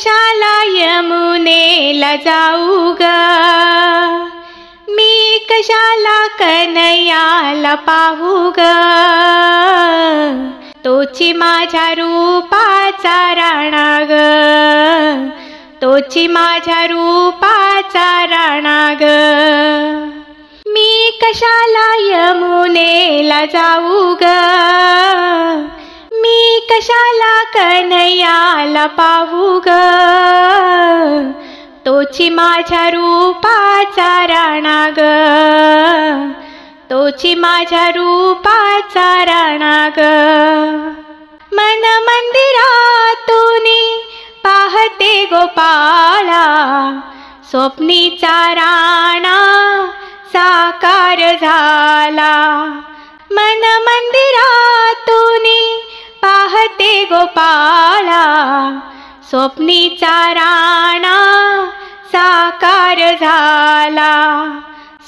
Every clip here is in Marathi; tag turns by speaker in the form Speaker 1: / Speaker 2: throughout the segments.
Speaker 1: कशाला यमुनेला जाऊ ग, मी कशाला कन्हैयाला पाहू ग, तोची माझ्या रूपाचा राणा ग, तोची माझ्या रूपाचा राणा ग। मी कशाला यमुनेला जाऊ ग, मी कशाला कन्हैयाला पाहू ग, तोची माझ्या रूपाचा राणा ग, तोची माझ्या रूपाचा राणा ग। मन मंदिरातून पाहते गोपाळा, स्वप्नीचा राणा साकार झाला। मन मंदिरातून पाहते गोपाळा, स्वप्नीचा राणा साकार झाला,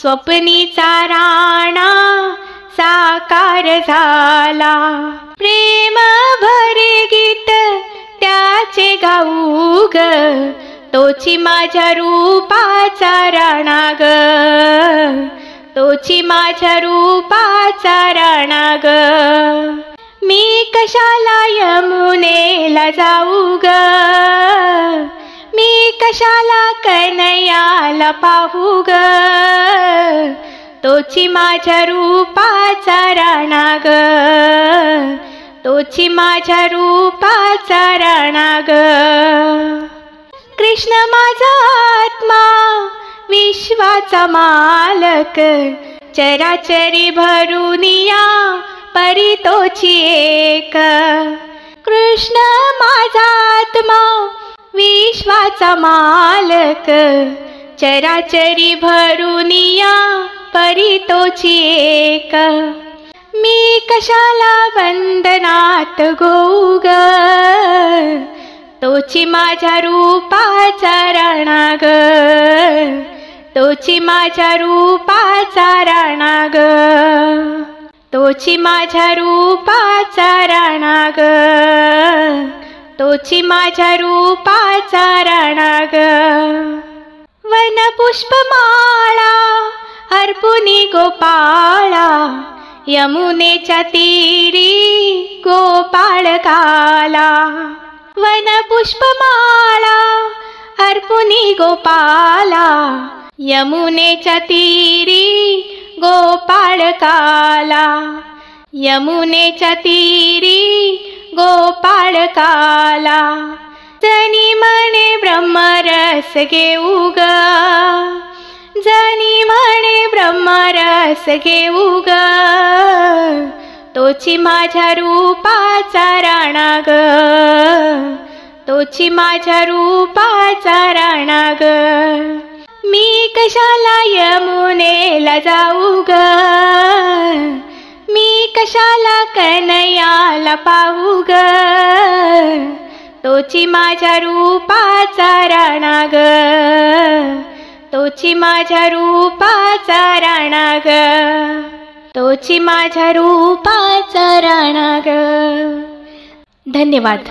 Speaker 1: स्वप्नीचा राणा साकार झाला। प्रेम भरे गीत त्याचे गाऊ ग, तोची माझ्या रूपाचा राणा ग, तोची माझ्या रूपाचा राणा ग। मी कशाला यमुनेला जाऊ ग, मी कशाला कन्हैयाला पाहू ग, तोची माझ्या रूपाचा राणा ग, तोची माझ्या रूपाचा राणा ग। कृष्ण माझा आत्मा विश्वाचा मालक, चराचरी भरुनिया परी तोची एक। कृष्ण माझा आत्मा विश्वाचा मालक, चराचरी भरुनिया परी तोची एक। मी कशाला वंदनात गोऊ ग, तोची माझ्या रूपाचा राणा ग, तोची माझ्या रूपाचा राणा ग, तोची माझ्या रूपाचा राणा ग, तोची माझ्या रूपाचा राणा ग। वन पुष्पमाळा अर्पुनी गोपाळा, यमुनेच्या तीरी गोपाळ काला। वन पुष्पमाळा अर्पुनी गोपाला, यमुनेच्या तीरी गोपाळ काला, यमुनेच्या तीरी गोपाळ काला। जनी म्हणे ब्रह्मरस घेऊ ग, जनी म्हणे ब्रह्मरस घेऊ ग, तोची माझ्या रूपाचा राणा ग, तोची माझ्या रूपाचा राणा ग। मी कशाला यमुनेला जाऊ ग, मी कशाला कन्हैयाला पाहू ग, तोची माझ्या रूपाचा राणा ग, तोची माझ्या रूपाचा राणा ग, तोची माझ्या रूपाचा राणा ग। धन्यवाद।